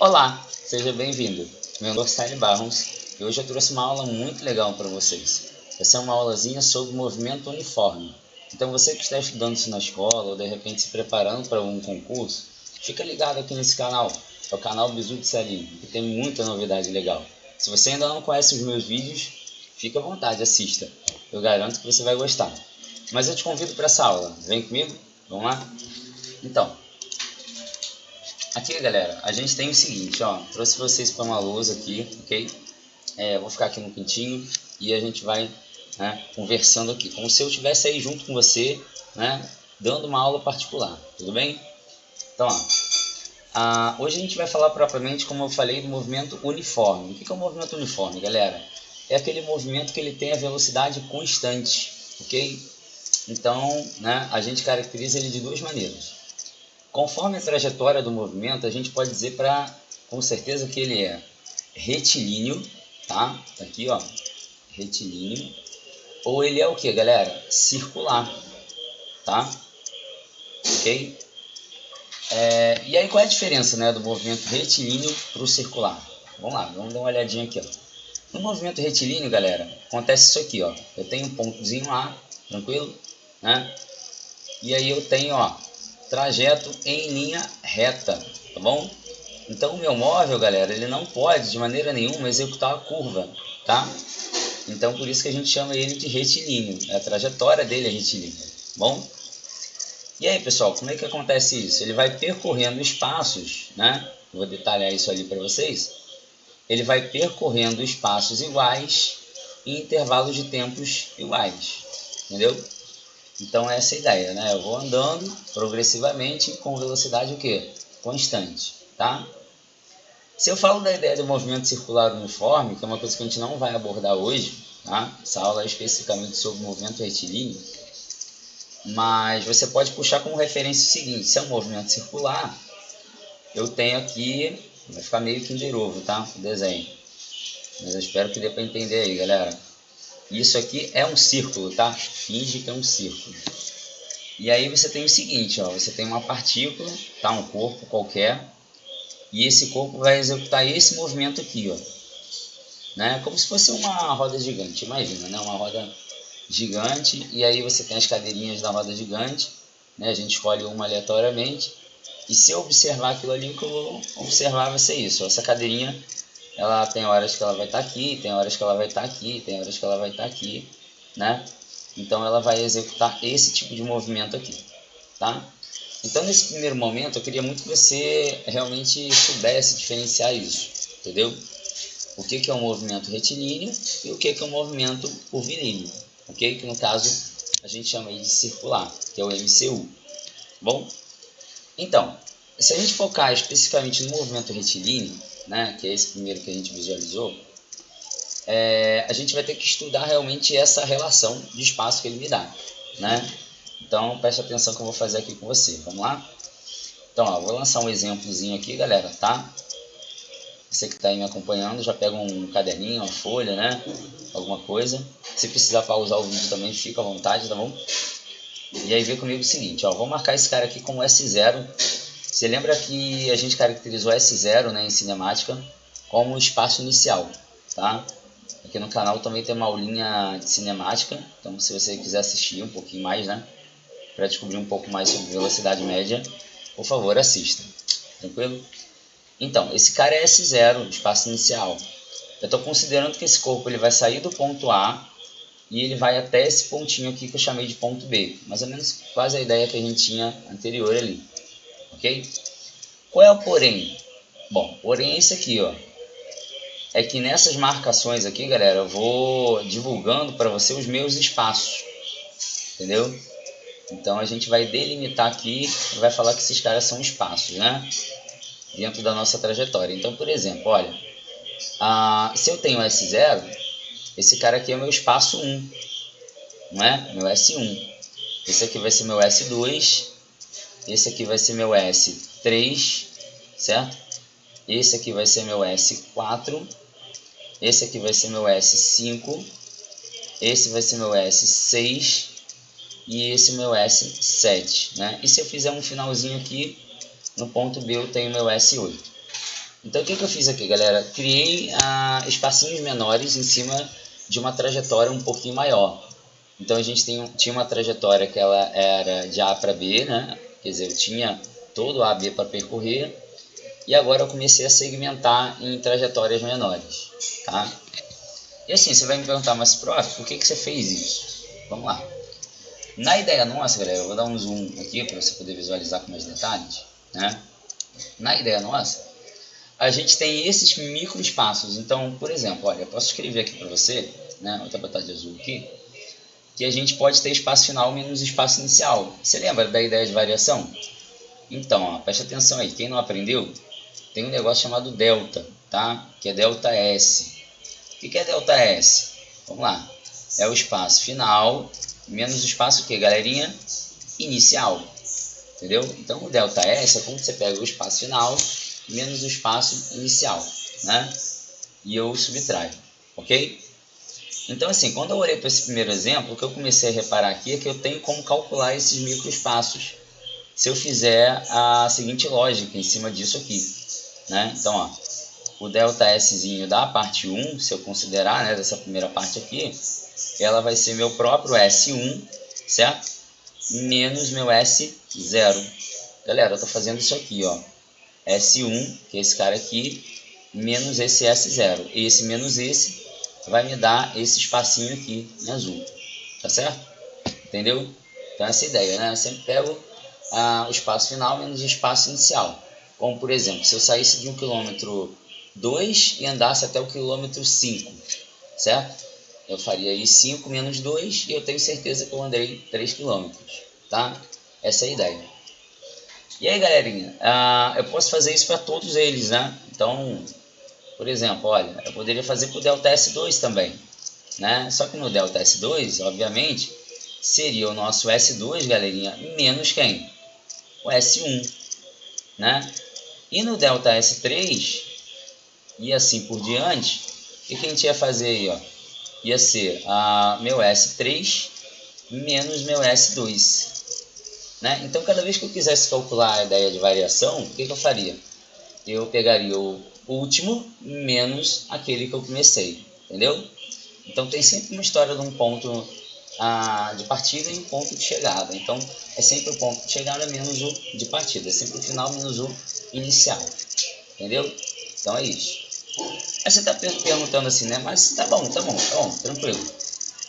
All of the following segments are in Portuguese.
Olá, seja bem-vindo. Meu nome é Sally Barros e hoje eu trouxe uma aula muito legal para vocês. Vai ser uma aulazinha sobre movimento uniforme. Então você que está estudando isso na escola ou de repente se preparando para um concurso, fica ligado aqui nesse canal. É o canal Bizu de Salim, que tem muita novidade legal. Se você ainda não conhece os meus vídeos, fica à vontade, assista. Eu garanto que você vai gostar. Mas eu te convido para essa aula. Vem comigo? Vamos lá? Então, aqui galera, a gente tem o seguinte, ó, trouxe vocês para uma lousa aqui, ok? Vou ficar aqui no cantinho e a gente vai, né, conversando aqui, como se eu estivesse aí junto com você, né, dando uma aula particular, tudo bem? Então, ó, hoje a gente vai falar propriamente, como eu falei, do movimento uniforme. O que é o movimento uniforme, galera? É aquele movimento que ele tem a velocidade constante, ok? Então, né, a gente caracteriza ele de duas maneiras. Conforme a trajetória do movimento, a gente pode dizer com certeza que ele é retilíneo, tá? Aqui, ó, retilíneo. Ou ele é o que, galera? Circular, tá? Ok? E aí, qual é a diferença, né, do movimento retilíneo para o circular? Vamos lá, vamos dar uma olhadinha aqui, ó. No movimento retilíneo, galera, acontece isso aqui, ó. Eu tenho um pontozinho A, tranquilo? Né? E aí eu tenho, ó, trajeto em linha reta, tá bom? Então o meu móvel, galera, ele não pode de maneira nenhuma executar a curva, tá? Então por isso que a gente chama ele de retilíneo, a trajetória dele é retilínea, tá bom? E aí pessoal, como é que acontece isso? Ele vai percorrendo espaços, né? Vou detalhar isso ali para vocês. Ele vai percorrendo espaços iguais em intervalos de tempos iguais, entendeu? Então essa é a ideia, né? Eu vou andando progressivamente com velocidade o quê? Constante, tá? Se eu falo da ideia do movimento circular uniforme, que é uma coisa que a gente não vai abordar hoje, tá? Essa aula é especificamente sobre o movimento retilíneo, mas você pode puxar como referência o seguinte: se é um movimento circular, eu tenho aqui, vai ficar meio Kinder Ovo, tá? O desenho, mas eu espero que dê para entender aí, galera. Isso aqui é um círculo, tá? Finge que é um círculo. E aí você tem o seguinte, ó, você tem uma partícula, tá? Um corpo qualquer, e esse corpo vai executar esse movimento aqui, ó, né? Como se fosse uma roda gigante, imagina, né? Uma roda gigante, e aí você tem as cadeirinhas da roda gigante, né? A gente escolhe uma aleatoriamente, e se eu observar aquilo ali, o que eu vou observar vai ser isso, ó, essa cadeirinha, ela tem horas que ela vai estar aqui, tem horas que ela vai estar aqui, tem horas que ela vai estar aqui, né? Então ela vai executar esse tipo de movimento aqui, tá? Então nesse primeiro momento eu queria muito que você realmente soubesse diferenciar isso, entendeu? O que é um movimento retilíneo e o que é um movimento curvilíneo, ok? Que no caso a gente chama aí de circular, que é o MCU, bom? Então, se a gente focar especificamente no movimento retilíneo, né, que é esse primeiro que a gente visualizou, a gente vai ter que estudar realmente essa relação de espaço que ele me dá, né? Então, preste atenção que eu vou fazer aqui com você. Vamos lá? Então, ó, vou lançar um exemplozinho aqui, galera, tá? Você que está aí me acompanhando, já pega um caderninho, uma folha, né? Alguma coisa. Se precisar pausar o vídeo também, fica à vontade, tá bom? E aí, vê comigo o seguinte, ó, vou marcar esse cara aqui como S0. Você lembra que a gente caracterizou S0, né, em cinemática como espaço inicial, tá? Aqui no canal também tem uma aulinha de cinemática, então se você quiser assistir um pouquinho mais, né, para descobrir um pouco mais sobre velocidade média, por favor, assista. Tranquilo? Então, esse cara é S0, espaço inicial. Eu estou considerando que esse corpo ele vai sair do ponto A e ele vai até esse pontinho aqui que eu chamei de ponto B. Mais ou menos quase a ideia que a gente tinha anterior ali. Ok? Qual é o porém? Bom, porém é esse aqui, ó. É que nessas marcações aqui, galera, eu vou divulgando para você os meus espaços. Entendeu? Então a gente vai delimitar aqui e vai falar que esses caras são espaços, né? Dentro da nossa trajetória. Então, por exemplo, olha, se eu tenho S0, esse cara aqui é o meu espaço 1, não é? Meu S1. Esse aqui vai ser meu S2, esse aqui vai ser meu S3, certo? Esse aqui vai ser meu S4, esse aqui vai ser meu S5, esse vai ser meu S6 e esse meu S7, né? E se eu fizer um finalzinho aqui, no ponto B eu tenho meu S8, Então o que eu fiz aqui, galera? Criei espacinhos menores em cima de uma trajetória um pouquinho maior. Então a gente tinha uma trajetória que ela era de A para B, né? Quer dizer, eu tinha todo A, B para percorrer. E agora eu comecei a segmentar em trajetórias menores, tá? E assim, você vai me perguntar, mas prof, por que você fez isso? Vamos lá. Na ideia nossa, galera, eu vou dar um zoom aqui para você poder visualizar com mais detalhes, né? Na ideia nossa, a gente tem esses micro espaços. Então, por exemplo, olha, eu posso escrever aqui para você, né? Vou até botar de azul aqui, que a gente pode ter espaço final menos espaço inicial. Você lembra da ideia de variação? Então, ó, preste atenção aí, quem não aprendeu, tem um negócio chamado delta, tá? Que é delta S. O que é delta S? Vamos lá, é o espaço final menos o espaço o que, galerinha? Inicial, entendeu? Então, o delta S é como você pega o espaço final menos o espaço inicial, né? E eu subtraio, ok? Então, assim, quando eu olhei para esse primeiro exemplo, o que eu comecei a reparar aqui é que eu tenho como calcular esses microespaços se eu fizer a seguinte lógica em cima disso aqui, né? Então, ó, o delta Szinho da parte 1, se eu considerar, né, dessa primeira parte aqui, ela vai ser meu próprio S1, certo? Menos meu S0. Galera, eu estou fazendo isso aqui, ó. S1, que é esse cara aqui, menos esse S0. E esse menos esse vai me dar esse espacinho aqui em azul, tá certo? Entendeu? Então essa é a ideia, né? Eu sempre pego o espaço final menos o espaço inicial. Como por exemplo, se eu saísse de 1 km 2 e andasse até o quilômetro 5, certo? Eu faria aí 5 menos 2 e eu tenho certeza que eu andei 3 km, tá? Essa é a ideia. E aí, galerinha, eu posso fazer isso para todos eles, né? Então, por exemplo, olha, eu poderia fazer para o delta S2 também, né? Só que no delta S2, obviamente, seria o nosso S2, galerinha, menos quem? O S1, né? E no delta S3, e assim por diante, o que a gente ia fazer aí, ó? Ia ser meu S3 menos meu S2, né? Então, cada vez que eu quisesse calcular a ideia de variação, o que eu faria? Eu pegaria o último menos aquele que eu comecei, entendeu? Então tem sempre uma história de um ponto de partida e um ponto de chegada. Então é sempre o ponto de chegada menos o de partida, é sempre o final menos o inicial, entendeu? Então é isso. Aí você está perguntando assim, né? Mas tá bom, tranquilo.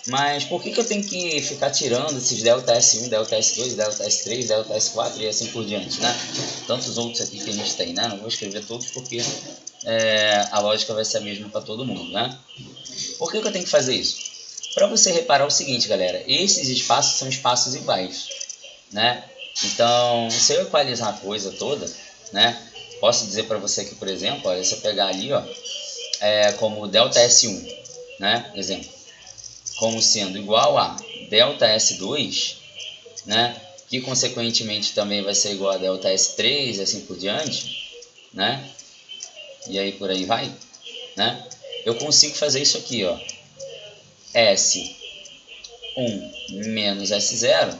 Mas por que eu tenho que ficar tirando esses delta S1, delta S2, delta S3, delta S4 e assim por diante, né? Tantos outros aqui que a gente tem, né? Não vou escrever todos porque a lógica vai ser a mesma para todo mundo, né? Por que eu tenho que fazer isso? Para você reparar o seguinte, galera, esses espaços são espaços iguais, né? Então, se eu equalizar a coisa toda, né? Posso dizer para você que, por exemplo, olha, se eu pegar ali, ó, como delta S1, né? Exemplo, como sendo igual a delta S2, né? Que consequentemente também vai ser igual a delta S3 e assim por diante, né? E aí por aí vai, né? Eu consigo fazer isso aqui, ó. S1 menos S0,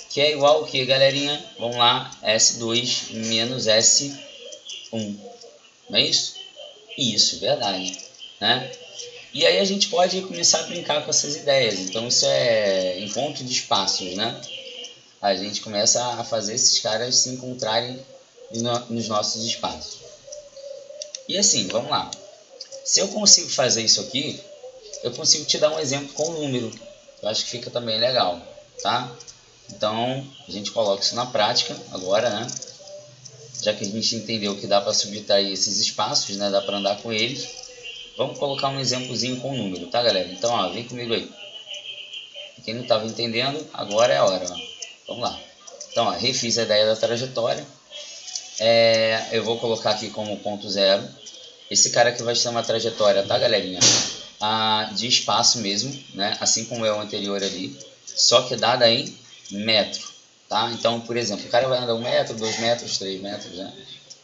que é igual ao que, galerinha? Vamos lá, S2 menos S1. Não é isso? Isso, verdade, né? E aí a gente pode começar a brincar com essas ideias. Então isso é encontro de espaços, né? A gente começa a fazer esses caras se encontrarem nos nossos espaços. E assim, vamos lá. Se eu consigo fazer isso aqui, eu consigo te dar um exemplo com o número. Eu acho que fica também legal, tá? Então, a gente coloca isso na prática agora, né? Já que a gente entendeu que dá para subtrair esses espaços, né? Dá para andar com eles. Vamos colocar um exemplozinho com o número, tá, galera? Então, ó, vem comigo aí. Quem não estava entendendo, agora é a hora, ó. Vamos lá. Então, ó, refiz a ideia da trajetória. Eu vou colocar aqui como ponto zero. Esse cara aqui vai ser uma trajetória, tá, galerinha? De espaço mesmo, né? Assim como é o anterior ali, só que dada em metro, tá? Então, por exemplo, o cara vai andar 1 metro, 2 metros, 3 metros, né?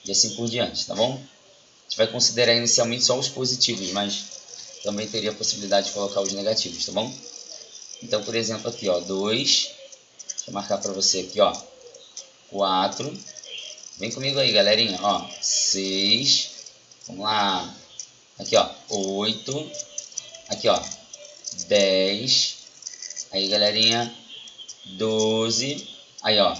E assim por diante, tá bom? A gente vai considerar inicialmente só os positivos, mas também teria a possibilidade de colocar os negativos, tá bom? Então, por exemplo, aqui, ó, 2, deixa eu marcar para você aqui, ó, 4, Vem comigo aí, galerinha. Ó, 6. Vamos lá. Aqui, ó, 8. Aqui, ó, 10. Aí, galerinha, 12. Aí, ó,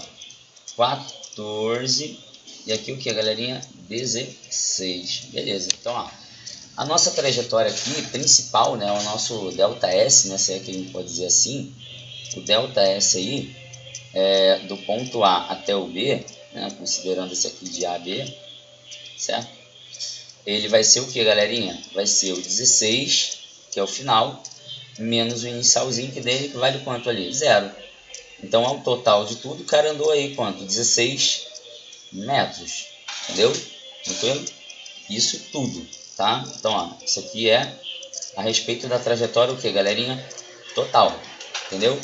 14. E aqui o que, galerinha? 16. Beleza. Então, ó, a nossa trajetória aqui, principal, né, o nosso ΔS, né, se é que a gente pode dizer assim, o ΔS aí, do ponto A até o B, né, considerando esse aqui de A a B, certo? Ele vai ser o que, galerinha? Vai ser o 16, que é o final, menos o inicialzinho que dele, que vale quanto ali? 0. Então, ao total de tudo, o cara andou aí quanto? 16 metros, entendeu? Tranquilo? Isso tudo, tá? Então, ó, isso aqui é a respeito da trajetória, o que, galerinha? Total, entendeu?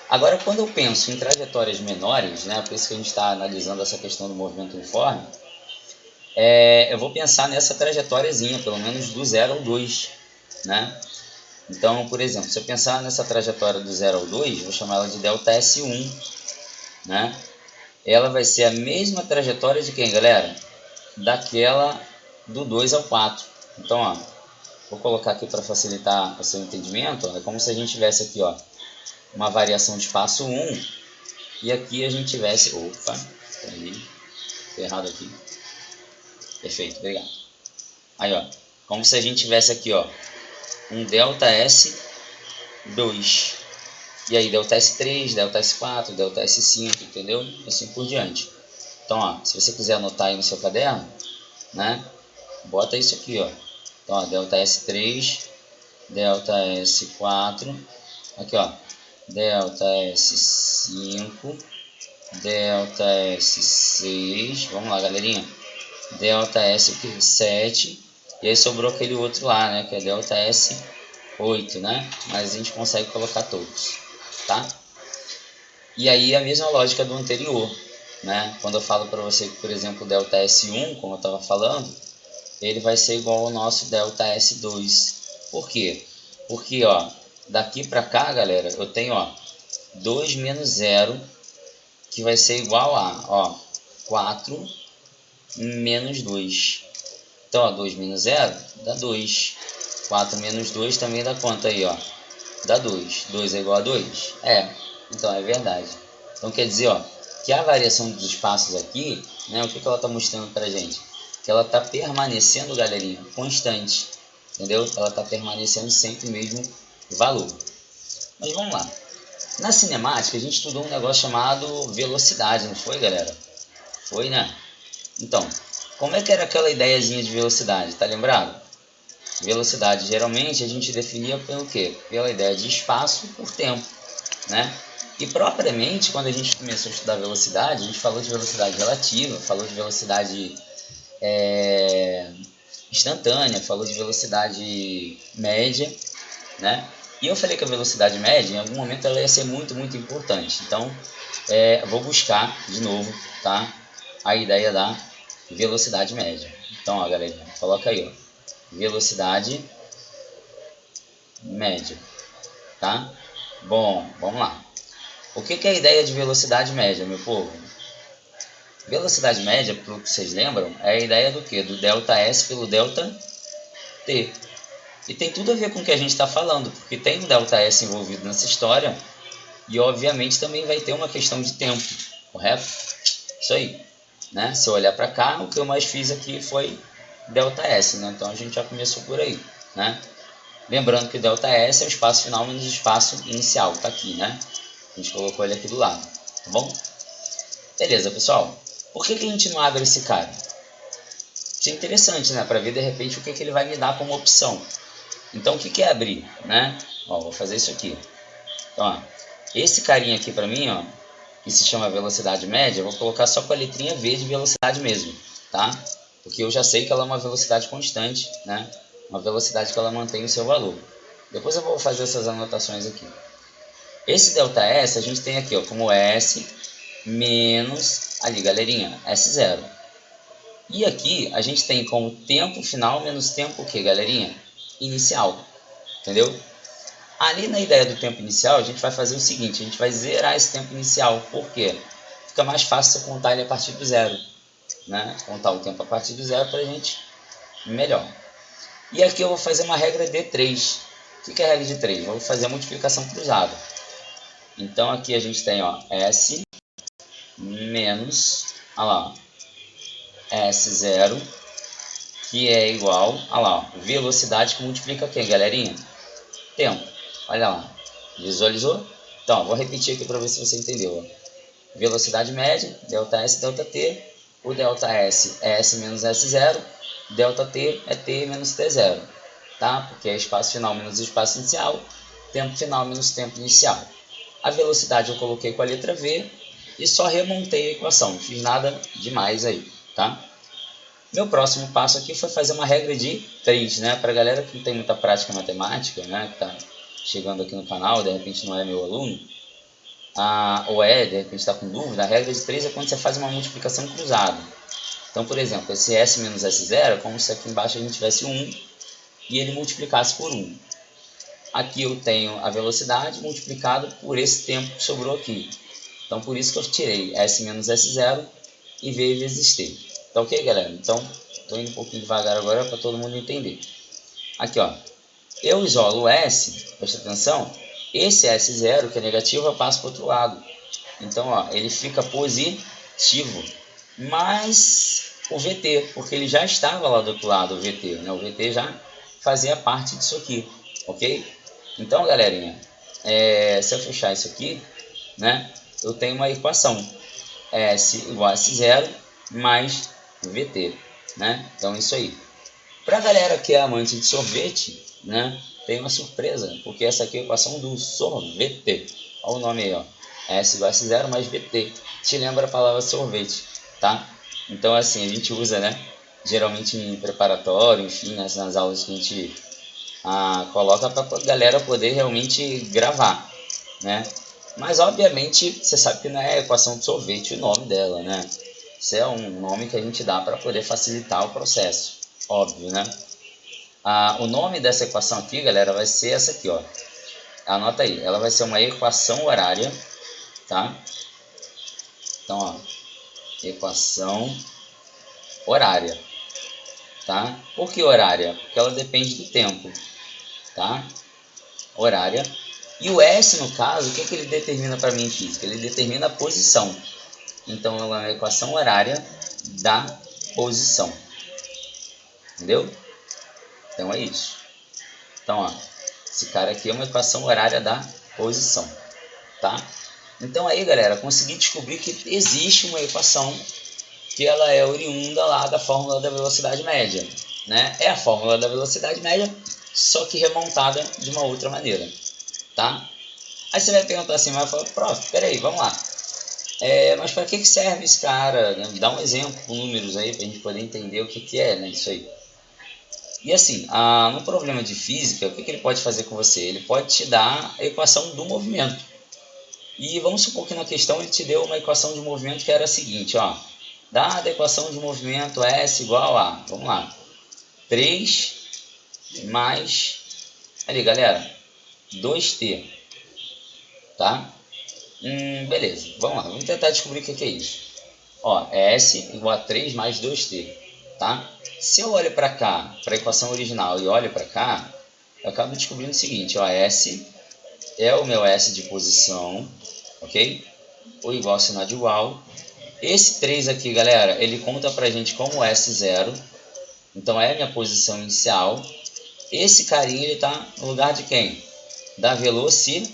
Agora, quando eu penso em trajetórias menores, né, por isso que a gente está analisando essa questão do movimento uniforme, eu vou pensar nessa trajetóriazinha, pelo menos do 0 ao 2, né? Então, por exemplo, se eu pensar nessa trajetória do 0 ao 2, vou chamar ela de ΔS1, né? Ela vai ser a mesma trajetória de quem, galera? Daquela do 2 ao 4. Então, ó, vou colocar aqui para facilitar o seu entendimento, ó, é como se a gente tivesse aqui, ó, uma variação de espaço 1, e aqui a gente tivesse... Opa, peraí, errado aqui. Perfeito, obrigado. Aí, ó, como se a gente tivesse aqui, ó, um ΔS2. E aí, ΔS3, ΔS4, ΔS5, entendeu? E assim por diante. Então, ó, se você quiser anotar aí no seu caderno, né, bota isso aqui, ó. Então, ó, ΔS3, ΔS4, aqui, ó, ΔS5, ΔS6, vamos lá, galerinha, ΔS7, e aí sobrou aquele outro lá, né, que é ΔS8, né, mas a gente consegue colocar todos, tá? E aí a mesma lógica do anterior, né, quando eu falo para você que, por exemplo, o ΔS1, como eu estava falando, ele vai ser igual ao nosso ΔS2. Por quê? Porque, ó, daqui para cá, galera, eu tenho, ó, 2 menos 0, que vai ser igual a, ó, 4 menos 2. Então, ó, 2 menos 0 dá 2. 4 menos 2 também dá quanto aí, ó? Dá 2. 2 é igual a 2? Então é verdade. Então quer dizer, ó, que a variação dos espaços aqui, né, o que ela está mostrando para a gente? Que ela está permanecendo, galerinha, constante. Entendeu? Ela está permanecendo sempre o mesmo valor. Mas vamos lá. Na cinemática, a gente estudou um negócio chamado velocidade, não foi, galera? Foi, né? Então, como é que era aquela ideiazinha de velocidade? Tá lembrado? Velocidade, geralmente, a gente definia pelo quê? Pela ideia de espaço por tempo, né? E propriamente, quando a gente começou a estudar velocidade, a gente falou de velocidade relativa, falou de velocidade instantânea, falou de velocidade média, né? E eu falei que a velocidade média, em algum momento, ela ia ser muito, muito importante. Então, vou buscar de novo, tá? A ideia da velocidade média. Então, ó, galera, coloca aí, ó, velocidade média, tá? Bom, vamos lá. O que é a ideia de velocidade média, meu povo? Velocidade média, pelo que vocês lembram, é a ideia do quê? Do ΔS pelo ΔT. E tem tudo a ver com o que a gente está falando, porque tem um ΔS envolvido nessa história e, obviamente, também vai ter uma questão de tempo, correto? Isso aí, né? Se eu olhar para cá, o que eu mais fiz aqui foi ΔS, né? Então a gente já começou por aí, né? Lembrando que o ΔS é o espaço final menos o espaço inicial, tá aqui, né? A gente colocou ele aqui do lado, tá bom? Beleza, pessoal. Por que a gente não abre esse cara? Isso é interessante, né? Para ver de repente o que ele vai me dar como opção. Então o que é abrir, né? Ó, vou fazer isso aqui. Então, ó, esse carinha aqui para mim, ó, que se chama velocidade média, eu vou colocar só com a letrinha V de velocidade mesmo, tá? Porque eu já sei que ela é uma velocidade constante, né? Uma velocidade que ela mantém o seu valor. Depois eu vou fazer essas anotações aqui. Esse ΔS a gente tem aqui, ó, como S menos, ali, galerinha, S0. E aqui a gente tem como tempo final menos tempo o que, galerinha? Inicial, entendeu? Ali na ideia do tempo inicial, a gente vai fazer o seguinte, a gente vai zerar esse tempo inicial. Por quê? Fica mais fácil você contar ele a partir do zero. né, contar o tempo a partir do zero para a gente melhor. E aqui eu vou fazer uma regra de 3. O que é a regra de 3? Vou fazer a multiplicação cruzada. Então aqui a gente tem, ó, S menos, olha lá, S0, que é igual, olha lá, ó, velocidade que multiplica quem, galerinha? Tempo. Olha lá, visualizou? Então, ó, vou repetir aqui para ver se você entendeu. Ó. Velocidade média, ΔS, ΔT. O ΔS é S menos S0. ΔT é T menos T0. Tá? Porque é espaço final menos espaço inicial. Tempo final menos tempo inicial. A velocidade eu coloquei com a letra V. E só remontei a equação. Não fiz nada demais aí. Tá? Meu próximo passo aqui foi fazer uma regra de 3. Né? Para a galera que não tem muita prática matemática, né? Que tá chegando aqui no canal, de repente não é meu aluno, ou de repente está com dúvida, a regra de 3 é quando você faz uma multiplicação cruzada. Então, por exemplo, esse S menos S0 é como se aqui embaixo a gente tivesse 1 e ele multiplicasse por 1. Aqui eu tenho a velocidade multiplicado por esse tempo que sobrou aqui. Então, por isso que eu tirei S menos S0 e V vezes T. Tá ok, galera? Então, estou indo um pouquinho devagar agora para todo mundo entender. Aqui, ó. Eu isolo o S, presta atenção, esse S0 que é negativo eu passo para o outro lado. Então, ó, ele fica positivo, mais o VT, porque ele já estava lá do outro lado, o VT, né? O VT já fazia parte disso aqui, ok? Então, galerinha, se eu fechar isso aqui, né, eu tenho uma equação, S igual a S0 mais VT, né? Então, isso aí. Para a galera que é amante de sorvete, né, tem uma surpresa, porque essa aqui é a equação do sorvete. Olha o nome aí, ó. S igual a S0 mais VT. Te lembra a palavra sorvete, tá? Então, assim, a gente usa, né, geralmente em preparatório, enfim, nas aulas que a gente coloca para a galera poder realmente gravar, né? Mas, obviamente, você sabe que não é a equação de sorvete o nome dela, né? Isso é um nome que a gente dá para poder facilitar o processo, óbvio, né? O nome dessa equação aqui, galera, vai ser essa aqui, ó. Anota aí, ela vai ser uma equação horária, tá? Então, ó, equação horária, tá? Por que horária? Porque ela depende do tempo, tá? Horária. E o S, no caso, o que, que ele determina para mim em física? Ele determina a posição. Então, ela é uma equação horária da posição. Entendeu? Então, é isso. Então, ó, esse cara aqui é uma equação horária da posição, tá? Então aí, galera, consegui descobrir que existe uma equação que ela é oriunda lá da fórmula da velocidade média, né? É a fórmula da velocidade média, só que remontada de uma outra maneira, tá? Aí você vai perguntar assim, mas prof, peraí, vamos lá. Mas para que serve esse cara? Dá um exemplo com números aí para a gente poder entender o que é, né, isso aí. E assim, no problema de física, o que ele pode fazer com você? Ele pode te dar a equação do movimento. E vamos supor que na questão ele te deu uma equação de movimento que era a seguinte, ó. Dada a equação de movimento S igual a, vamos lá, 3 mais, ali galera, 2t, tá? Beleza, vamos lá, vamos tentar descobrir o que é isso. Ó, é S igual a 3 mais 2t, tá? Se eu olho para cá, para a equação original, e olho para cá, eu acabo descobrindo o seguinte, ó, S é o meu S de posição, ok? Ou igual, sinal de igual. Esse 3 aqui, galera, ele conta pra gente como S0, então é a minha posição inicial. Esse carinha, ele tá no lugar de quem? Da velocidade,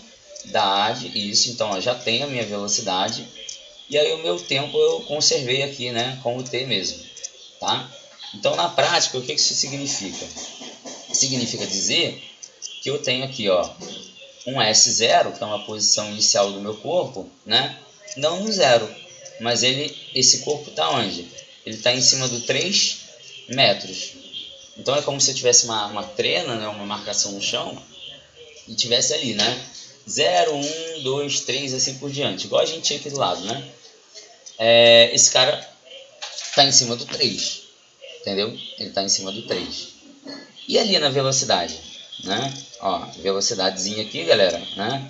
isso, então ó, já tem a minha velocidade. E aí o meu tempo eu conservei aqui, né, com o t mesmo, tá? Então na prática, o que isso significa? Significa dizer que eu tenho aqui, ó, um S0, que é uma posição inicial do meu corpo, né? Não no zero, mas esse corpo está onde? Ele está em cima do 3 metros. Então é como se eu tivesse uma trena, né? Uma marcação no chão, e tivesse ali, né? 0, 1, 2, 3, assim por diante. Igual a gente tinha aqui do lado, né? Esse cara está em cima do 3, entendeu? Ele está em cima do 3. E ali na velocidade, né? Ó, velocidadezinha aqui, galera, né?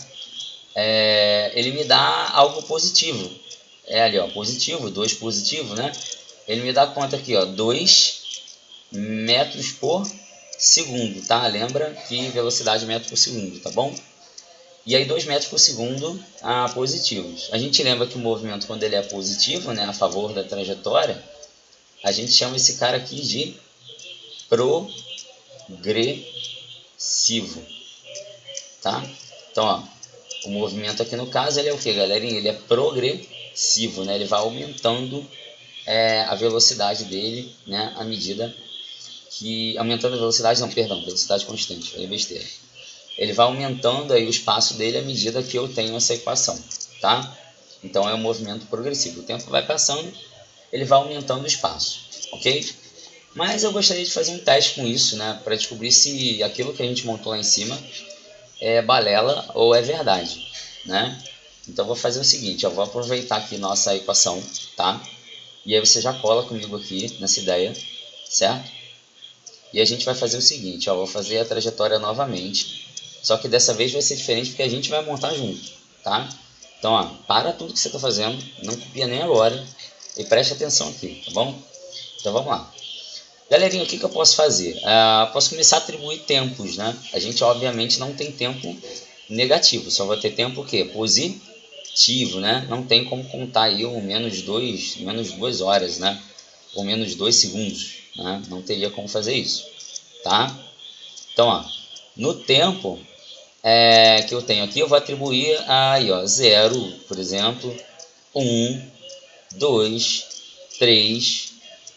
Ele me dá algo positivo. Ali, ó, positivo, 2 positivo, né? ele me dá conta aqui, ó, 2 metros por segundo, tá? Lembra que velocidade é metro por segundo, tá bom? E aí 2 metros por segundo positivos. A gente lembra que o movimento, quando ele é positivo, né, a favor da trajetória, a gente chama esse cara aqui de progressivo, tá? Então, ó, o movimento aqui no caso, ele é o que, galerinha? Ele é progressivo, né? Ele vai aumentando a velocidade dele, né, à medida que... Aumentando a velocidade, não, perdão, velocidade constante, falei besteira. Ele vai aumentando aí o espaço dele à medida que eu tenho essa equação, tá? Então é um movimento progressivo. O tempo vai passando, ele vai aumentando o espaço, ok? Mas eu gostaria de fazer um teste com isso, né? Para descobrir se aquilo que a gente montou lá em cima é balela ou é verdade, né? Então eu vou fazer o seguinte, eu vou aproveitar aqui nossa equação, tá? E aí você já cola comigo aqui nessa ideia, certo? E a gente vai fazer o seguinte, ó, vou fazer a trajetória novamente, só que dessa vez vai ser diferente porque a gente vai montar junto, tá? Então, ó, para tudo que você está fazendo, não copia nem agora e preste atenção aqui, tá bom? Então vamos lá. Galerinha, o que eu posso fazer? Posso começar a atribuir tempos, né? A gente obviamente não tem tempo negativo, só vai ter tempo o quê? Positivo, né? Não tem como contar aí o menos 2 horas, né? Ou menos 2 segundos, né? Não teria como fazer isso, tá? Então, ó, no tempo que eu tenho aqui, eu vou atribuir aí, ó, 0, por exemplo, 1, 2, 3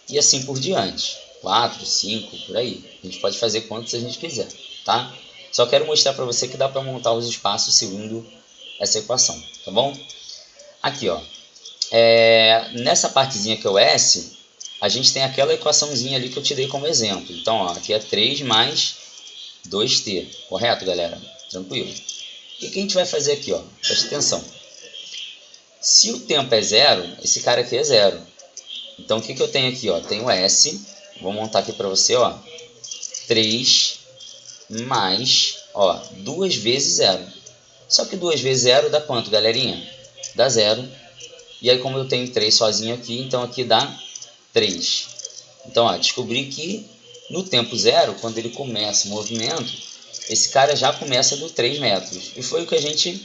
e assim por diante. 4, 5, por aí. A gente pode fazer quantos a gente quiser, tá? Só quero mostrar para você que dá para montar os espaços segundo essa equação, tá bom? Aqui, ó, nessa partezinha que é o S, a gente tem aquela equaçãozinha ali que eu te dei como exemplo. Então, ó, aqui é 3 mais 2t, correto, galera? Tranquilo. O que a gente vai fazer aqui, ó? Presta atenção. Se o tempo é 0, esse cara aqui é 0. Então, o que eu tenho aqui, ó? Tenho S, vou montar aqui para você, ó, 3 mais, ó, 2 vezes 0. Só que 2 vezes 0 dá quanto, galerinha? Dá 0. E aí, como eu tenho 3 sozinho aqui, então aqui dá 3. Então, ó, descobri que no tempo 0, quando ele começa o movimento, esse cara já começa do 3 metros. E foi o que a gente,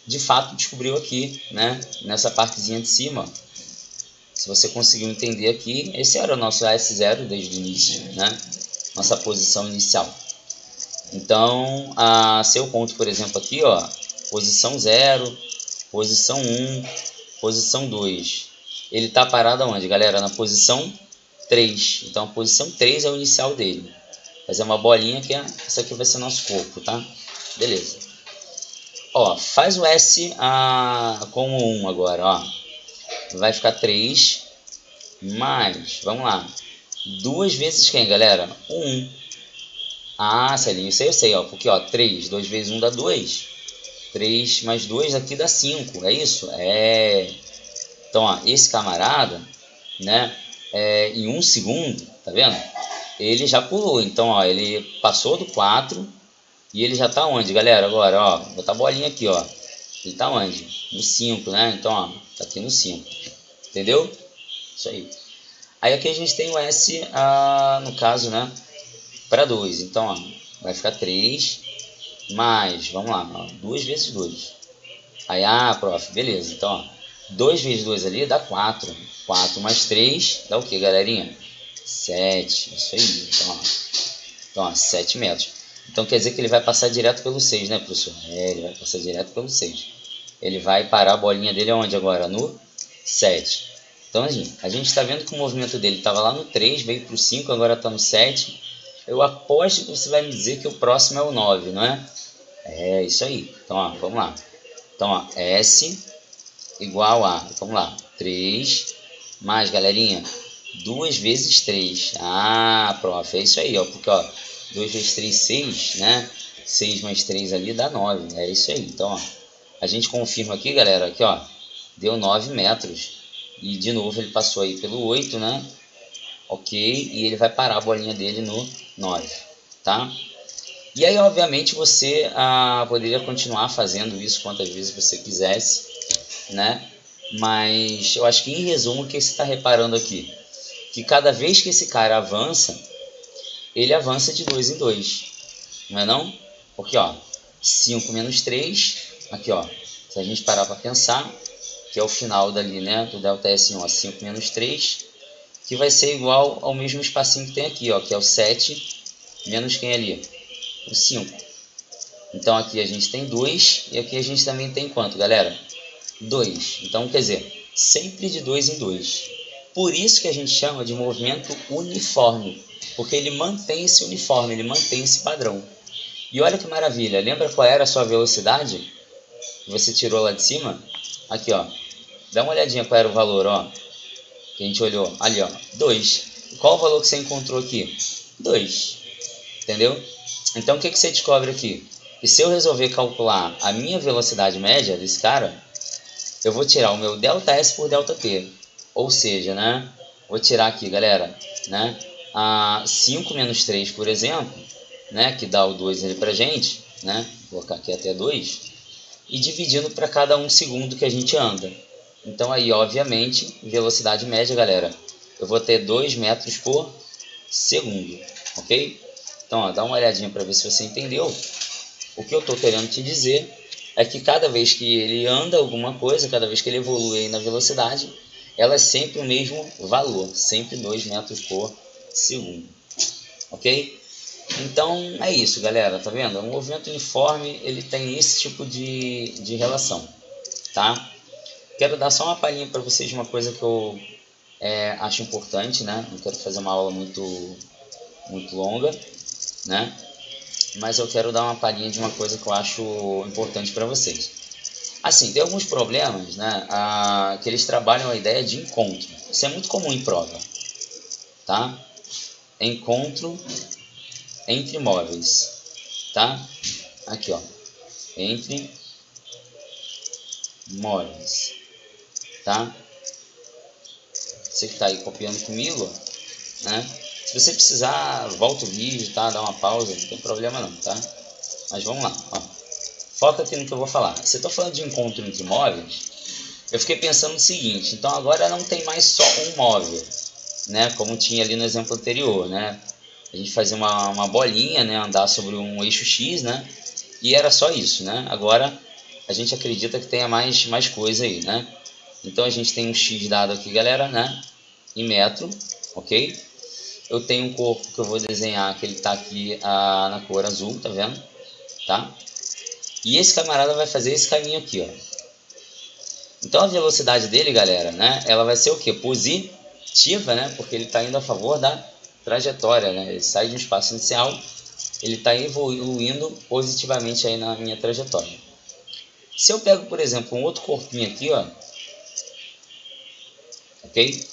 de fato, descobriu aqui, né? Nessa partezinha de cima. Se você conseguiu entender aqui, esse era o nosso S0 desde o início, né? Nossa posição inicial. Então, se eu conto, por exemplo, aqui, ó, posição 0, posição 1, posição 2. Ele está parado aonde, galera? Na posição 3. Então, a posição 3 é o inicial dele. Fazer uma bolinha que essa aqui vai ser nosso corpo, tá? Beleza. Ó, faz o S com o 1 agora, ó. Vai ficar 3 mais, vamos lá, 2 vezes quem, galera? 1. Celinho, isso aí eu sei, ó, porque, ó, 3, 2 vezes 1 dá 2. 3 mais 2 aqui dá 5, é isso? Então, ó, esse camarada, né, em 1 segundo, tá vendo? Ele já pulou, então, ó, ele passou do 4 e ele já tá onde, galera? Agora, ó, vou botar a bolinha aqui, ó. Ele tá onde? No 5, né? Então, ó, tá aqui no 5. Entendeu? Isso aí. Aí aqui a gente tem o S, no caso, né, para 2. Então, ó, vai ficar 3 mais, vamos lá, ó, 2 vezes 2. Aí, prof, beleza. Então, ó, 2 vezes 2 ali dá 4. 4 mais 3 dá o que, galerinha? 7. Isso aí. Então, ó, 7 metros. Então, quer dizer que ele vai passar direto pelo 6, né, professor? Ele vai passar direto pelo 6. Ele vai parar a bolinha dele onde agora? No 7. Então, a gente está vendo que o movimento dele estava lá no 3, veio para o 5, agora está no 7. Eu aposto que você vai me dizer que o próximo é o 9, não é? É isso aí. Então, ó, vamos lá. Então, ó, S igual a, vamos lá, 3 mais, galerinha, 2 vezes 3. Prof, é isso aí, ó, porque, ó, 2 vezes 3, 6, né? 6 mais 3 ali dá 9, é isso aí. Então, ó, a gente confirma aqui, galera, aqui, ó, deu 9 metros. E, de novo, ele passou aí pelo 8, né? Ok, e ele vai parar a bolinha dele no 9, tá? E aí, obviamente, você poderia continuar fazendo isso quantas vezes você quisesse, né? Mas eu acho que, em resumo, o que você está reparando aqui? que cada vez que esse cara avança, ele avança de 2 em 2, não é não? Porque, ó, 5 menos 3, aqui, ó, se a gente parar para pensar, que é o final dali, né, do ΔS1, ó, 5 menos 3, que vai ser igual ao mesmo espacinho que tem aqui, ó, que é o 7 menos quem ali? O 5. Então aqui a gente tem 2 e aqui a gente também tem quanto, galera? 2. Então, quer dizer, sempre de 2 em 2. Por isso que a gente chama de movimento uniforme, porque ele mantém esse uniforme, ele mantém esse padrão. E olha que maravilha, lembra qual era a sua velocidade que você tirou lá de cima? Aqui, ó, dá uma olhadinha qual era o valor, ó, que a gente olhou ali, ó, 2. Qual o valor que você encontrou aqui? 2, entendeu? Então o que você descobre aqui? Que se eu resolver calcular a minha velocidade média desse cara, eu vou tirar o meu ΔS por ΔT, ou seja, né, vou tirar aqui, galera, né, a 5 menos 3, por exemplo, né, que dá o 2 ali pra gente, né, vou colocar aqui até 2, e dividindo para cada 1 segundo que a gente anda. Então aí, obviamente, velocidade média, galera, eu vou ter 2 metros por segundo, ok? Então, ó, dá uma olhadinha para ver se você entendeu. O que eu estou querendo te dizer é que cada vez que ele anda alguma coisa, cada vez que ele evolui aí na velocidade, ela é sempre o mesmo valor, sempre 2 metros por segundo, ok? Então é isso, galera, tá vendo? O movimento uniforme, ele tem esse tipo de relação, tá? Quero dar só uma palhinha para vocês de uma coisa que eu acho importante, né? Não quero fazer uma aula muito longa, né? Mas eu quero dar uma palhinha de uma coisa que eu acho importante para vocês. Assim, tem alguns problemas, né, que eles trabalham a ideia de encontro. Isso é muito comum em prova, tá? Encontro entre móveis, tá? Aqui, ó, entre móveis, tá? Você que está aí copiando comigo, né? Se você precisar, volta o vídeo, tá? Dá uma pausa, não tem problema não, tá? Mas vamos lá, ó. Foca aqui no que eu vou falar. Se eu estou falando de encontro entre móveis, eu fiquei pensando no seguinte, então agora não tem mais só um móvel, né? Como tinha ali no exemplo anterior, né? A gente fazia uma bolinha, né? Andar sobre um eixo X, né? E era só isso, né? Agora a gente acredita que tenha mais coisa aí, né? Então a gente tem um X dado aqui, galera, né? Em metro, ok? Eu tenho um corpo que eu vou desenhar, que ele está aqui na cor azul, tá vendo? Tá? E esse camarada vai fazer esse caminho aqui, ó. Então a velocidade dele, galera, né? Ela vai ser o que? Positiva, né? Porque ele está indo a favor da trajetória, né? Ele sai de um espaço inicial, ele está evoluindo positivamente aí na minha trajetória. Se eu pego, por exemplo, um outro corpinho aqui, ó, ok?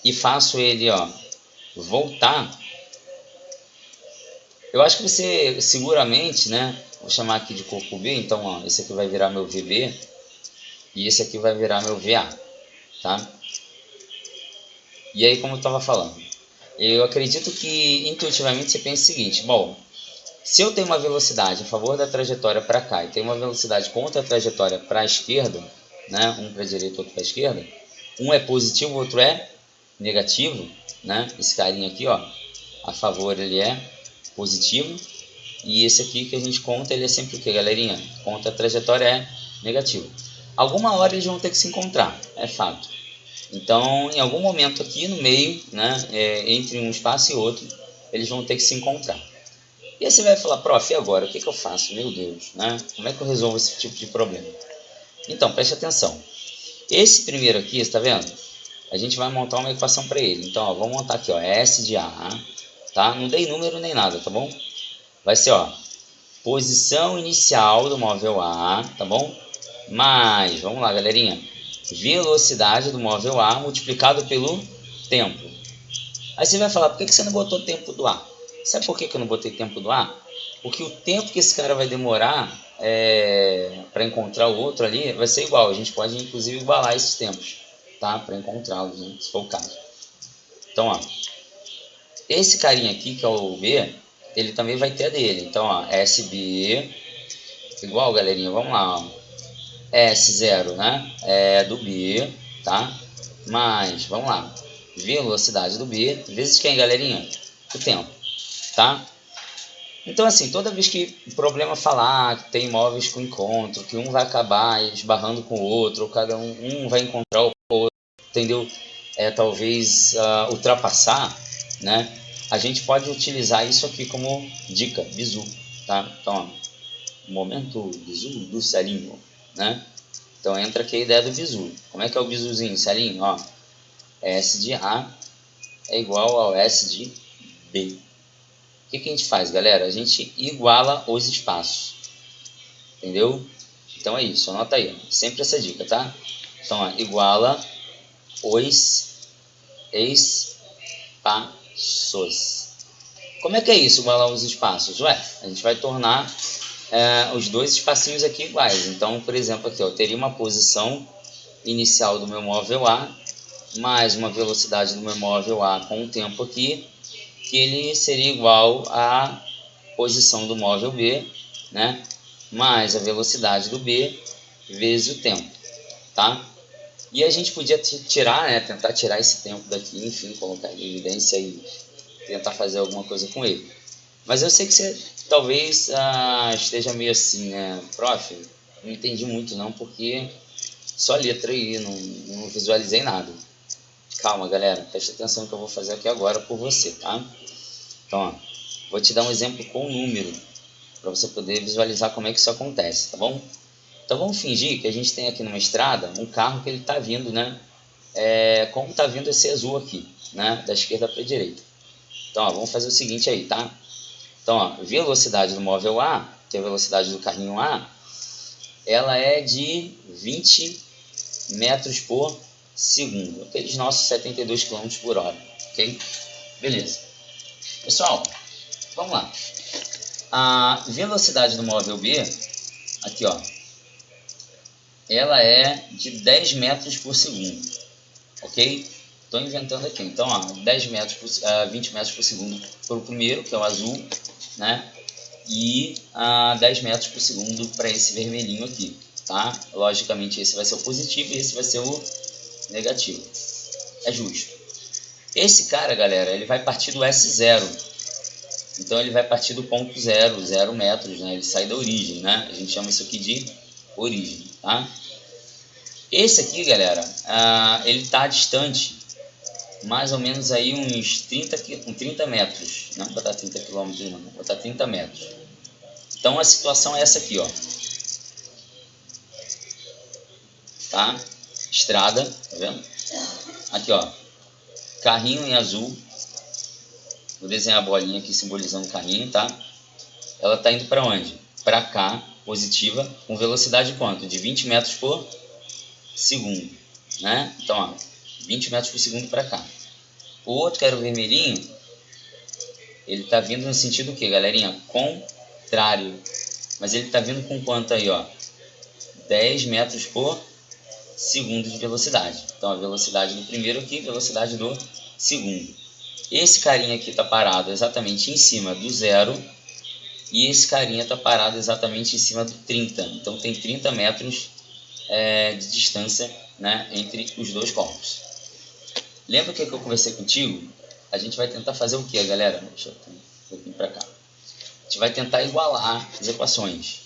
E faço ele, ó, voltar. Eu acho que você seguramente, né? Vou chamar aqui de corpo B, então, ó, esse aqui vai virar meu VB e esse aqui vai virar meu VA, tá? E aí, como eu estava falando, eu acredito que intuitivamente você pensa o seguinte: bom, se eu tenho uma velocidade a favor da trajetória para cá e tenho uma velocidade contra a trajetória para a esquerda, né? Um para a direita, outro para a esquerda, um é positivo, o outro é negativo, né? Esse carinha aqui, ó, a favor ele é positivo e esse aqui que a gente conta, ele é sempre o que, galerinha? Contra a trajetória é negativo. Alguma hora eles vão ter que se encontrar, é fato. Então, em algum momento aqui no meio, né, entre um espaço e outro, eles vão ter que se encontrar. E aí você vai falar, prof, e agora? O que eu faço? Meu Deus, né? Como é que eu resolvo esse tipo de problema? Então, preste atenção. Esse primeiro aqui, está vendo? A gente vai montar uma equação para ele. Então, ó, vamos montar aqui, ó, S de A, tá? Não dei número nem nada, tá bom? Vai ser, ó, posição inicial do móvel A, tá bom? Mais, vamos lá, galerinha, velocidade do móvel A multiplicado pelo tempo. Aí você vai falar, por que você não botou tempo do A? Sabe por que eu não botei tempo do A? Porque o tempo que esse cara vai demorar para encontrar o outro ali vai ser igual. A gente pode, inclusive, igualar esses tempos, tá? Para encontrá-los, né? Se for o caso. Então, ó, esse carinha aqui, que é o B, ele também vai ter a dele. Então, ó, SB igual, galerinha, vamos lá, ó. S0, né? É do B, tá? Mais, vamos lá. velocidade do B, vezes quem, galerinha? O tempo, tá? Então, assim, toda vez que o problema falar que tem imóveis com encontro, que um vai acabar esbarrando com o outro, ou cada um vai encontrar o outro, entendeu? Talvez ultrapassar, né? A gente pode utilizar isso aqui como dica, bizu, tá? Então, ó, momento bizu do Celinho, né? Então entra aqui a ideia do bizu. Como é que é o bizuzinho, Celinho? Ó, S de A é igual ao S de B. O que a gente faz, galera? A gente iguala os espaços, entendeu? Então é isso, anota aí, sempre essa dica, tá? Então, ó, iguala os espaços. Como é que é isso, igualar os espaços? Ué, a gente vai tornar os dois espacinhos aqui iguais. Então, por exemplo, aqui, ó, eu teria uma posição inicial do meu móvel A, mais uma velocidade do meu móvel A com o tempo aqui, que ele seria igual à posição do móvel B, né? Mais a velocidade do B vezes o tempo, tá? E a gente podia tirar, né? Tentar tirar esse tempo daqui, enfim, colocar em evidência e tentar fazer alguma coisa com ele. Mas eu sei que você talvez esteja meio assim, né? Prof, não entendi muito não, porque só letra aí, não visualizei nada. Calma, galera, preste atenção que eu vou fazer aqui agora por você, tá? Então, ó, vou te dar um exemplo com número, para você poder visualizar como é que isso acontece, tá bom? Então vamos fingir que a gente tem aqui numa estrada um carro que ele está vindo, né? Como está vindo esse azul aqui, né? Da esquerda para a direita. Então, ó, vamos fazer o seguinte aí, tá? Então, ó, velocidade do móvel A, que é a velocidade do carrinho A, ela é de 20 metros por segundo, aqueles nossos 72 km por hora, ok? Beleza. Pessoal, vamos lá. A velocidade do móvel B, aqui ó, ela é de 10 metros por segundo, ok? Estou inventando aqui, então ó, 10 metros por, 20 metros por segundo para o primeiro, que é o azul, né? E 10 metros por segundo para esse vermelhinho aqui, tá? Logicamente esse vai ser o positivo e esse vai ser o negativo. É justo. Esse cara, galera, ele vai partir do S0. Então ele vai partir do ponto 0, 0 metros, né? Ele sai da origem, né? A gente chama isso aqui de origem, tá? Esse aqui, galera, ele está distante mais ou menos aí uns 30 metros. Não vou botar 30 quilômetros, não. Vou botar 30 metros. Então a situação é essa aqui, ó. Tá? Estrada, tá vendo? Aqui, ó. Carrinho em azul. Vou desenhar a bolinha aqui simbolizando o carrinho, tá? Ela tá indo para onde? Para cá, positiva, com velocidade quanto? De 20 metros por segundo, né? Então, ó, 20 metros por segundo para cá. O outro, que era o vermelhinho, ele tá vindo no sentido o que, galerinha? Contrário. Mas ele tá vindo com quanto aí, ó? 10 metros por segundo de velocidade. Então, a velocidade do primeiro aqui, velocidade do segundo. Esse carinha aqui está parado exatamente em cima do 0 e esse carinha está parado exatamente em cima do 30. Então, tem 30 metros de distância, né, entre os dois corpos. Lembra o que eu conversei contigo? A gente vai tentar fazer o que, galera? Deixa eu um pouquinho para cá. A gente vai tentar igualar as equações.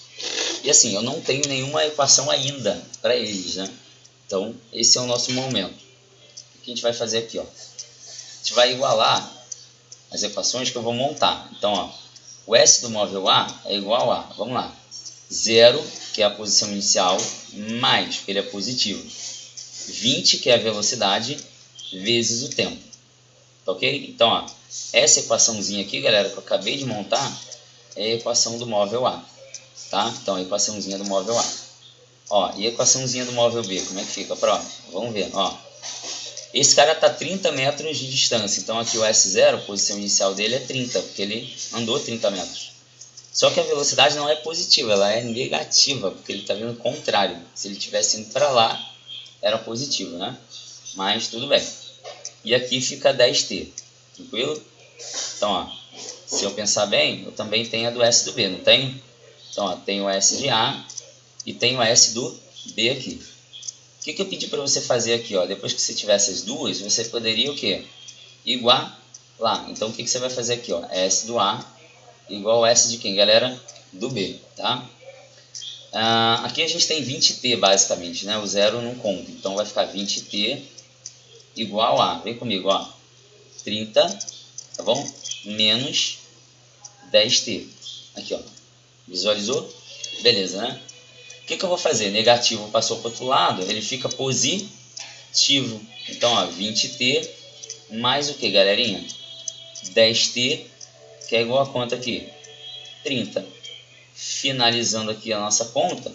E assim, eu não tenho nenhuma equação ainda para eles, né? Então, esse é o nosso momento. O que a gente vai fazer aqui, ó? A gente vai igualar as equações que eu vou montar. Então, ó, o S do móvel A é igual a, vamos lá, 0, que é a posição inicial, mais, porque ele é positivo, 20, que é a velocidade, vezes o tempo. Tá ok? Então, ó, essa equaçãozinha aqui, galera, que eu acabei de montar, é a equação do móvel A. Tá? Então, a equaçãozinha do móvel A. Ó, e a equaçãozinha do móvel B, como é que fica? Pronto, vamos ver. Ó, esse cara está a 30 metros de distância, então aqui o S0, a posição inicial dele é 30, porque ele andou 30 metros. Só que a velocidade não é positiva, ela é negativa, porque ele está vindo contrário. Se ele tivesse indo para lá, era positivo, né? Mas tudo bem. E aqui fica 10t, tranquilo? Então, ó, se eu pensar bem, eu também tenho a do S do B, não tenho? Então, ó, tem o S de A e tem o S do B aqui. O que eu pedi para você fazer aqui, ó? Depois que você tivesse as duas, você poderia o quê? Igualar. Então, o que você vai fazer aqui, ó? S do A igual S de quem, galera? Do B, tá? Aqui a gente tem 20t basicamente, né? O zero não conta, então vai ficar 20t igual a, vem comigo, ó, 30, tá bom? Menos 10t. Aqui, ó. Visualizou? Beleza, né? O que eu vou fazer? Negativo passou para o outro lado, ele fica positivo. Então, ó, 20t mais o que, galerinha? 10t, que é igual a quanto aqui? 30. Finalizando aqui a nossa conta,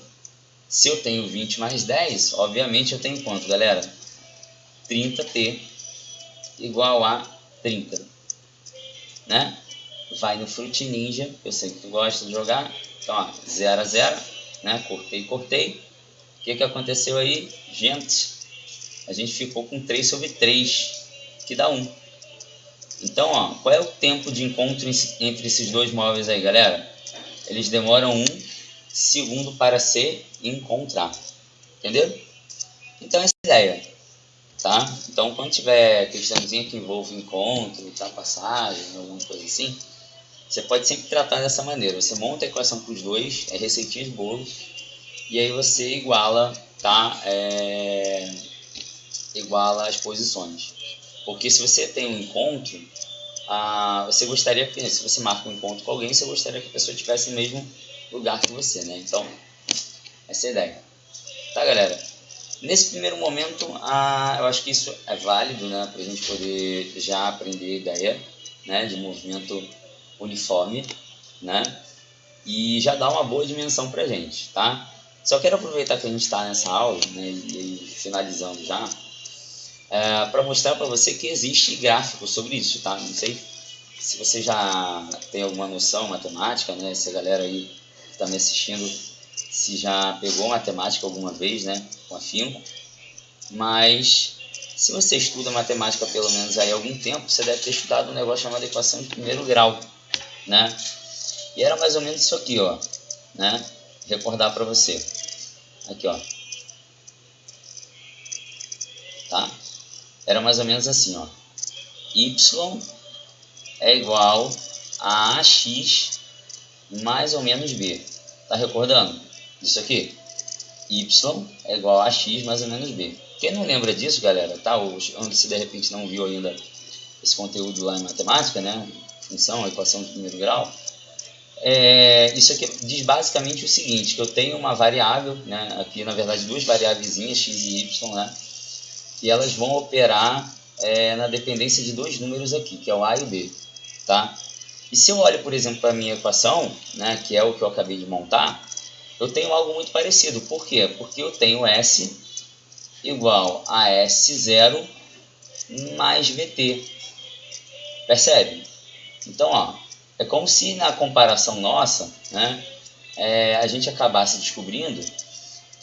se eu tenho 20 mais 10, obviamente eu tenho quanto, galera? 30t igual a 30, né? Vai no Fruit Ninja, eu sei que tu gosta de jogar. Então, ó, 0 a 0, né? Cortei. O que aconteceu aí? Gente, a gente ficou com 3 sobre 3, que dá 1. Então, ó, qual é o tempo de encontro entre esses dois móveis aí, galera? Eles demoram 1 segundo para se encontrar. Entendeu? Então, essa é a ideia. Tá? Então, quando tiver questãozinha que envolve encontro, ultrapassagem, alguma coisa assim, você pode sempre tratar dessa maneira. Você monta a equação para os dois, é receitinha de bolo, e aí você iguala, tá? Iguala as posições. Porque se você tem um encontro, você gostaria que, se você marca um encontro com alguém, você gostaria que a pessoa estivesse no mesmo lugar que você, né? Então, essa é a ideia. Tá, galera? Nesse primeiro momento, eu acho que isso é válido, né? Para a gente poder já aprender a ideia, né? De movimento uniforme, né? E já dá uma boa dimensão para a gente, tá? Só quero aproveitar que a gente está nessa aula, né? E finalizando já, para mostrar para você que existe gráfico sobre isso, tá? Não sei se você já tem alguma noção matemática, né? Se a galera aí que está me assistindo, se já pegou matemática alguma vez, né? Com afinco. Mas se você estuda matemática pelo menos aí há algum tempo, você deve ter estudado um negócio chamado equação de primeiro grau, né? E era mais ou menos isso aqui, ó, né? Recordar para você. Aqui, ó. Tá? Era mais ou menos assim, ó. Y é igual a AX mais ou menos B. Tá recordando isso aqui? Y é igual a x mais ou menos b. Quem não lembra disso, galera, tá? Ou se de repente não viu ainda esse conteúdo lá em matemática, né? Função, equação de primeiro grau. Isso aqui diz basicamente o seguinte, que eu tenho uma variável, né? Aqui na verdade duas variáveis, x e y, né? E elas vão operar na dependência de dois números aqui, que é o a e o b, tá? E se eu olho, por exemplo, para a minha equação, né? Que é o que eu acabei de montar, eu tenho algo muito parecido. Por quê? Porque eu tenho S igual a S0 mais VT. Percebe? Então, ó, é como se na comparação nossa, né, a gente acabasse descobrindo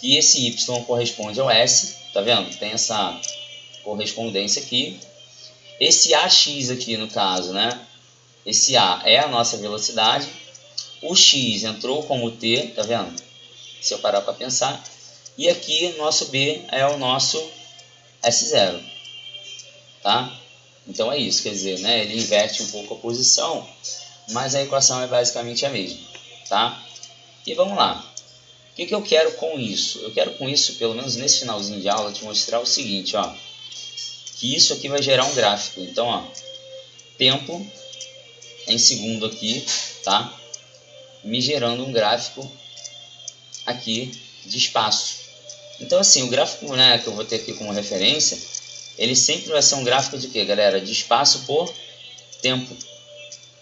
que esse Y corresponde ao S, tá vendo? Tem essa correspondência aqui. Esse AX aqui, no caso, né, esse A é a nossa velocidade. O X entrou como T, tá vendo? Se eu parar para pensar. E aqui, nosso B é o nosso S0, tá? Então é isso, quer dizer, né? Ele inverte um pouco a posição, mas a equação é basicamente a mesma, tá? E vamos lá. O que eu quero com isso? Eu quero com isso, pelo menos nesse finalzinho de aula, te mostrar o seguinte, ó. Que isso aqui vai gerar um gráfico. Então, ó, tempo em segundo aqui, tá? Me gerando um gráfico aqui de espaço. Então, assim, o gráfico, né, que eu vou ter aqui como referência, ele sempre vai ser um gráfico de quê, galera? De espaço por tempo,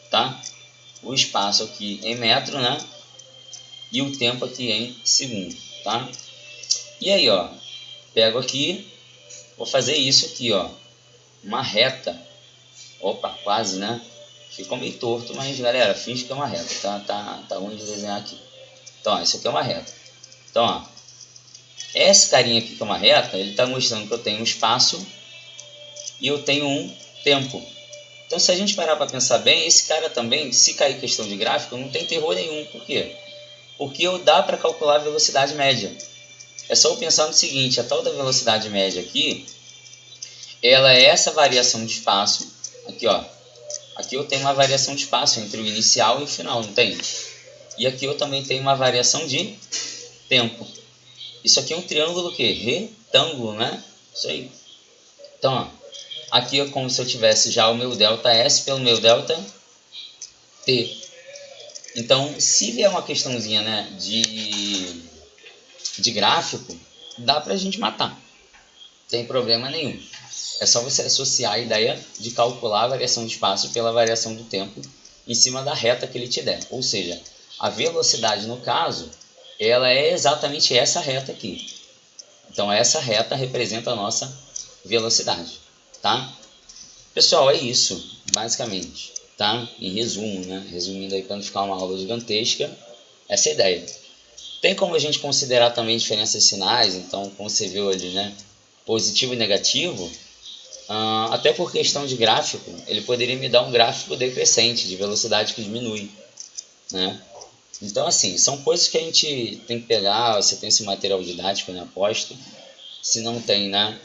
tá? O espaço aqui em metro, né? E o tempo aqui em segundo, tá? E aí, ó, pego aqui, vou fazer isso aqui, ó, uma reta. Opa, quase, né? Ficou meio torto, mas, galera, finge que é uma reta, tá? Tá ruim de desenhar aqui. Então, ó, isso aqui é uma reta. Então, ó, esse carinha aqui que é uma reta, ele está mostrando que eu tenho um espaço e eu tenho um tempo. Então, se a gente parar para pensar bem, esse cara também, se cair questão de gráfico, não tem terror nenhum. Por quê? Porque dá para calcular a velocidade média. É só eu pensar no seguinte, a tal da velocidade média aqui, ela é essa variação de espaço, aqui ó, aqui eu tenho uma variação de espaço entre o inicial e o final, não tem? E aqui eu também tenho uma variação de tempo. Isso aqui é um triângulo que? Retângulo, né? Isso aí. Então, ó, aqui é como se eu tivesse já o meu ΔS pelo meu ΔT. Então, se vier uma questãozinha, né, de gráfico, dá pra gente matar. Sem problema nenhum. É só você associar a ideia de calcular a variação de espaço pela variação do tempo em cima da reta que ele te der. Ou seja, a velocidade, no caso, ela é exatamente essa reta aqui. Então, essa reta representa a nossa velocidade, tá? Pessoal, é isso, basicamente, tá? Em resumo, né? Resumindo aí para não ficar uma aula gigantesca, essa é a ideia. Tem como a gente considerar também diferenças de sinais, então, como você viu ali, né? Positivo e negativo, até por questão de gráfico, ele poderia me dar um gráfico decrescente, de velocidade que diminui, né? Então, assim, são coisas que a gente tem que pegar. Você tem esse material didático, né? Aposto. Se não tem, né?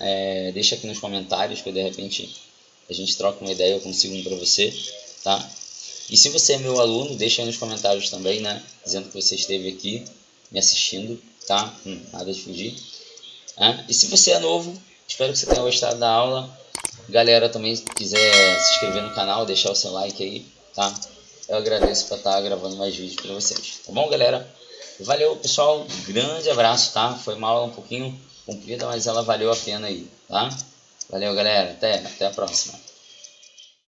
Deixa aqui nos comentários que de repente a gente troca uma ideia, eu consigo um para você, tá? E se você é meu aluno, deixa aí nos comentários também, né? Dizendo que você esteve aqui me assistindo, tá? Nada de fugir. E se você é novo, espero que você tenha gostado da aula. Galera, também se quiser se inscrever no canal, deixar o seu like aí, tá? Eu agradeço por estar gravando mais vídeos para vocês, tá bom, galera? Valeu, pessoal, grande abraço, tá? Foi uma aula um pouquinho comprida, mas ela valeu a pena aí, tá? Valeu, galera, até a próxima.